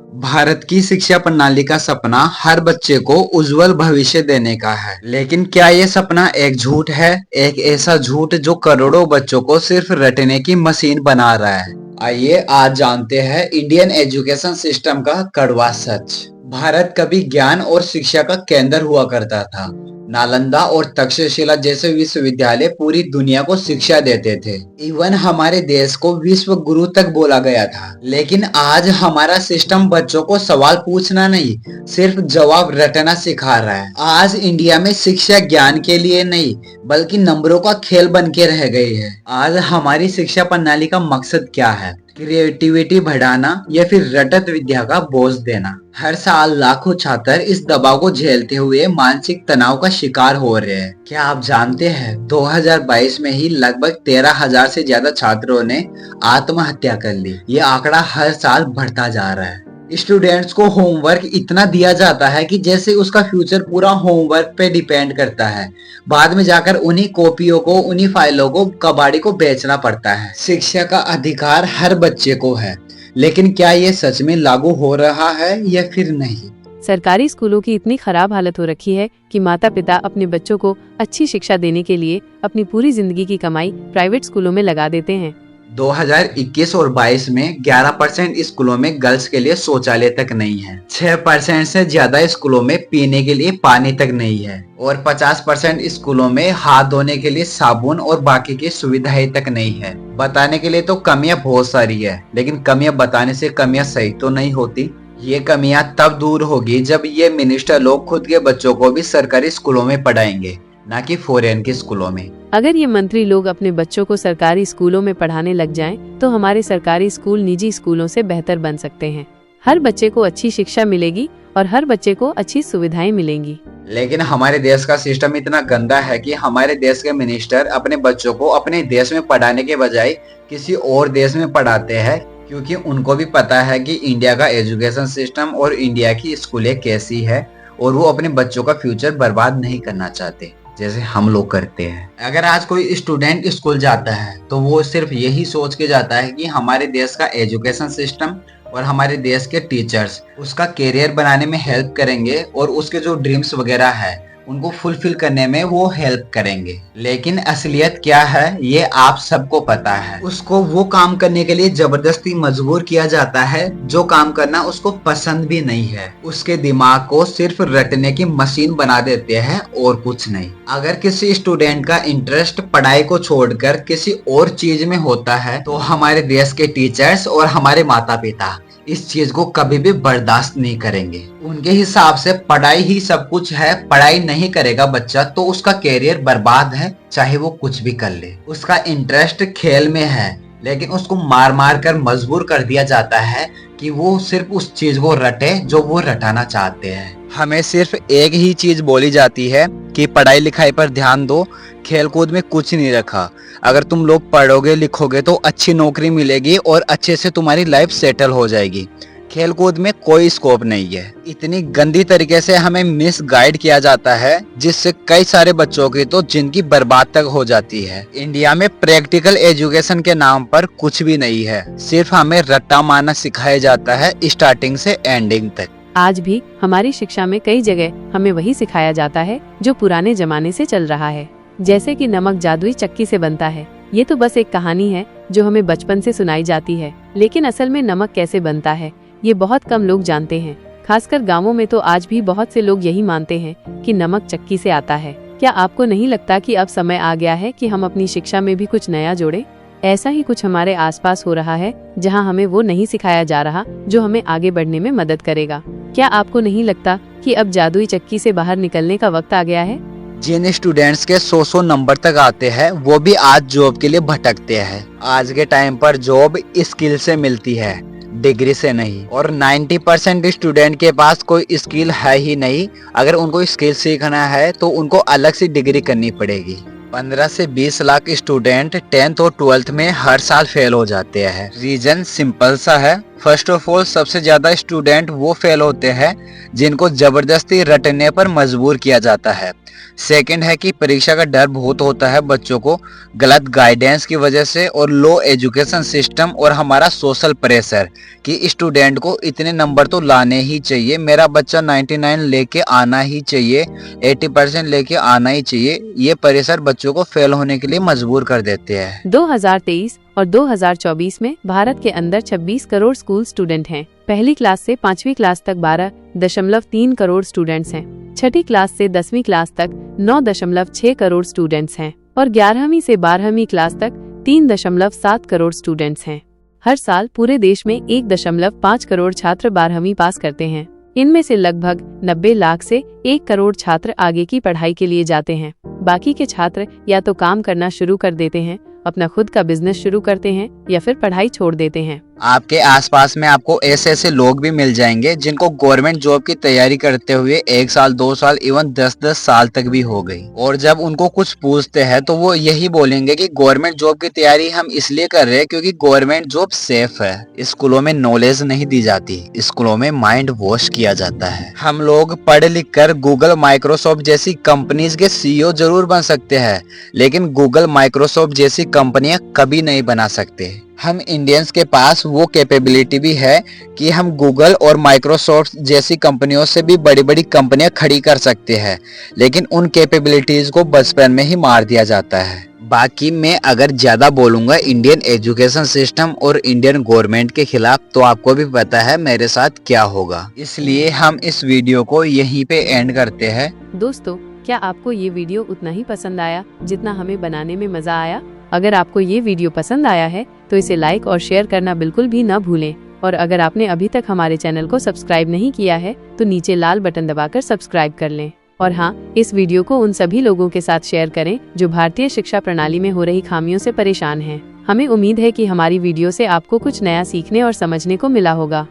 भारत की शिक्षा प्रणाली का सपना हर बच्चे को उज्जवल भविष्य देने का है, लेकिन क्या ये सपना एक झूठ है? एक ऐसा झूठ जो करोड़ों बच्चों को सिर्फ रटने की मशीन बना रहा है। आइए आज जानते हैं इंडियन एजुकेशन सिस्टम का कड़वा सच। भारत कभी ज्ञान और शिक्षा का केंद्र हुआ करता था। नालंदा और तक्षशिला जैसे विश्वविद्यालय पूरी दुनिया को शिक्षा देते थे। इवन हमारे देश को विश्व गुरु तक बोला गया था। लेकिन आज हमारा सिस्टम बच्चों को सवाल पूछना नहीं, सिर्फ जवाब रटना सिखा रहा है। आज इंडिया में शिक्षा ज्ञान के लिए नहीं, बल्कि नंबरों का खेल बन के रह गई है। आज हमारी शिक्षा प्रणाली का मकसद क्या है? क्रिएटिविटी बढ़ाना या फिर रटत विद्या का बोझ देना? हर साल लाखों छात्र इस दबाव को झेलते हुए मानसिक तनाव का शिकार हो रहे हैं। क्या आप जानते हैं 2022 में ही लगभग 13,000 से ज्यादा छात्रों ने आत्महत्या कर ली। ये आंकड़ा हर साल बढ़ता जा रहा है। स्टूडेंट्स को होमवर्क इतना दिया जाता है कि जैसे उसका फ्यूचर पूरा होमवर्क पे डिपेंड करता है। बाद में जाकर उन्हीं कॉपियों को, उन्हीं फाइलों को कबाड़ी को बेचना पड़ता है। शिक्षा का अधिकार हर बच्चे को है, लेकिन क्या ये सच में लागू हो रहा है या फिर नहीं? सरकारी स्कूलों की इतनी खराब हालत हो रखी है कि माता पिता अपने बच्चों को अच्छी शिक्षा देने के लिए अपनी पूरी जिंदगी की कमाई प्राइवेट स्कूलों में लगा देते हैं। 2021 और 22 में 11% स्कूलों में गर्ल्स के लिए शौचालय तक नहीं है। 6% से ज्यादा स्कूलों में पीने के लिए पानी तक नहीं है और 50% स्कूलों में हाथ धोने के लिए साबुन और बाकी की सुविधाएं तक नहीं है। बताने के लिए तो कमियां बहुत सारी है, लेकिन कमियां बताने से कमियां सही तो नहीं होती। ये कमियां तब दूर होगी जब ये मिनिस्टर लोग खुद के बच्चों को भी सरकारी स्कूलों में पढ़ाएंगे, न कि फॉरेन के स्कूलों में। अगर ये मंत्री लोग अपने बच्चों को सरकारी स्कूलों में पढ़ाने लग जाएं, तो हमारे सरकारी स्कूल निजी स्कूलों से बेहतर बन सकते हैं। हर बच्चे को अच्छी शिक्षा मिलेगी और हर बच्चे को अच्छी सुविधाएं मिलेंगी। लेकिन हमारे देश का सिस्टम इतना गंदा है कि हमारे देश के मिनिस्टर अपने बच्चों को अपने देश में पढ़ाने के बजाय किसी और देश में पढ़ाते हैं, क्योंकि उनको भी पता है कि इंडिया का एजुकेशन सिस्टम और इंडिया की स्कूलें कैसी है, और वो अपने बच्चों का फ्यूचर बर्बाद नहीं करना चाहते जैसे हम लोग करते हैं। अगर आज कोई स्टूडेंट स्कूल जाता है तो वो सिर्फ यही सोच के जाता है कि हमारे देश का एजुकेशन सिस्टम और हमारे देश के टीचर्स उसका करियर बनाने में हेल्प करेंगे और उसके जो ड्रीम्स वगैरह है उनको फुलफिल करने में वो हेल्प करेंगे। लेकिन असलियत क्या है ये आप सबको पता है। उसको वो काम करने के लिए जबरदस्ती मजबूर किया जाता है जो काम करना उसको पसंद भी नहीं है। उसके दिमाग को सिर्फ रटने की मशीन बना देते हैं और कुछ नहीं। अगर किसी स्टूडेंट का इंटरेस्ट पढ़ाई को छोड़कर किसी और चीज में होता है तो हमारे देश के टीचर्स और हमारे माता पिता इस चीज को कभी भी बर्दाश्त नहीं करेंगे। उनके हिसाब से पढ़ाई ही सब कुछ है। पढ़ाई नहीं करेगा बच्चा तो उसका कैरियर बर्बाद है, चाहे वो कुछ भी कर ले। उसका इंटरेस्ट खेल में है, लेकिन उसको मार मार कर मजबूर कर दिया जाता है कि वो सिर्फ उस चीज को रटे जो वो रटाना चाहते हैं। हमें सिर्फ एक ही चीज बोली जाती है कि पढ़ाई लिखाई पर ध्यान दो, खेलकूद में कुछ नहीं रखा। अगर तुम लोग पढ़ोगे लिखोगे तो अच्छी नौकरी मिलेगी और अच्छे से तुम्हारी लाइफ सेटल हो जाएगी। खेलकूद में कोई स्कोप नहीं है। इतनी गंदी तरीके से हमें मिस गाइड किया जाता है जिससे कई सारे बच्चों की तो जिंदगी बर्बाद तक हो जाती है। इंडिया में प्रैक्टिकल एजुकेशन के नाम पर कुछ भी नहीं है, सिर्फ हमें रट्टा मारना सिखाया जाता है स्टार्टिंग से एंडिंग तक। आज भी हमारी शिक्षा में कई जगह हमें वही सिखाया जाता है जो पुराने जमाने से चल रहा है, जैसे कि नमक जादुई चक्की से बनता है। ये तो बस एक कहानी है जो हमें बचपन से सुनाई जाती है, लेकिन असल में नमक कैसे बनता है ये बहुत कम लोग जानते हैं। खासकर गांवों में तो आज भी बहुत से लोग यही मानते हैं कि नमक चक्की से आता है। क्या आपको नहीं लगता कि अब समय आ गया है कि हम अपनी शिक्षा में भी कुछ नया जोड़ें? ऐसा ही कुछ हमारे आसपास हो रहा है, जहां हमें वो नहीं सिखाया जा रहा जो हमें आगे बढ़ने में मदद करेगा। क्या आपको नहीं लगता कि अब जादुई चक्की से बाहर निकलने का वक्त आ गया है? जिन स्टूडेंट्स के 100 नंबर तक आते हैं वो भी आज जॉब के लिए भटकते हैं। आज के टाइम पर जॉब स्किल से मिलती है, डिग्री से नहीं। और 90% स्टूडेंट के पास कोई स्किल है ही नहीं। अगर उनको स्किल सीखना है तो उनको अलग से डिग्री करनी पड़ेगी। 15 से 20 लाख स्टूडेंट 10th और 12th में हर साल फेल हो जाते हैं। रीजन सिंपल सा है, फर्स्ट ऑफ ऑल सबसे ज्यादा स्टूडेंट वो फेल होते हैं जिनको जबरदस्ती रटने पर मजबूर किया जाता है। सेकंड है कि परीक्षा का डर बहुत होता है बच्चों को, गलत गाइडेंस की वजह से, और लो एजुकेशन सिस्टम और हमारा सोशल प्रेशर कि स्टूडेंट को इतने नंबर तो लाने ही चाहिए, मेरा बच्चा 99 लेके आना ही चाहिए, 80% लेके आना ही चाहिए। ये प्रेशर बच्चों को फेल होने के लिए मजबूर कर देते हैं। 2023 और 2024 में भारत के अंदर 26 करोड़ स्कूल स्टूडेंट हैं। पहली क्लास से 5वीं क्लास तक 12.3 करोड़ स्टूडेंट्स हैं। छठी क्लास से 10वीं क्लास तक 9.6 करोड़ स्टूडेंट्स हैं और 11वीं से 12वीं क्लास तक 3.7 करोड़ स्टूडेंट्स हैं। हर साल पूरे देश में 1.5 करोड़ छात्र 12वीं पास करते हैं। इनमें से लगभग 90 लाख से 1 करोड़ छात्र आगे की पढ़ाई के लिए जाते हैं। बाकी के छात्र या तो काम करना शुरू कर देते हैं, अपना खुद का बिजनेस शुरू करते हैं या फिर पढ़ाई छोड़ देते हैं। आपके आसपास में आपको ऐसे ऐसे लोग भी मिल जाएंगे जिनको गवर्नमेंट जॉब की तैयारी करते हुए 1 साल 2 साल इवन 10-10 साल तक भी हो गई, और जब उनको कुछ पूछते हैं तो वो यही बोलेंगे कि गवर्नमेंट जॉब की तैयारी हम इसलिए कर रहे हैं क्योंकि गवर्नमेंट जॉब सेफ है। स्कूलों में नॉलेज नहीं दी जाती, स्कूलों में माइंड वॉश किया जाता है। हम लोग पढ़ लिख कर गूगल माइक्रोसॉफ्ट जैसी कंपनीज के CEO जरूर बन सकते हैं, लेकिन गूगल माइक्रोसॉफ्ट जैसी कंपनियां कभी नहीं बना सकते। हम इंडियंस के पास वो कैपेबिलिटी भी है कि हम गूगल और माइक्रोसॉफ्ट जैसी कंपनियों से भी बड़ी बड़ी कंपनियां खड़ी कर सकते हैं, लेकिन उन कैपेबिलिटीज को बचपन में ही मार दिया जाता है। बाकी मैं अगर ज्यादा बोलूंगा इंडियन एजुकेशन सिस्टम और इंडियन गवर्नमेंट के खिलाफ तो आपको भी पता है मेरे साथ क्या होगा, इसलिए हम इस वीडियो को यहीं पे एंड करते हैं। दोस्तों, क्या आपको ये वीडियो उतना ही पसंद आया जितना हमें बनाने में मजा आया? अगर आपको ये वीडियो पसंद आया है तो इसे लाइक और शेयर करना बिल्कुल भी न भूलें, और अगर आपने अभी तक हमारे चैनल को सब्सक्राइब नहीं किया है तो नीचे लाल बटन दबाकर सब्सक्राइब कर लें। और हाँ, इस वीडियो को उन सभी लोगों के साथ शेयर करें जो भारतीय शिक्षा प्रणाली में हो रही खामियों से परेशान हैं। हमें उम्मीद है कि हमारी वीडियो से आपको कुछ नया सीखने और समझने को मिला होगा।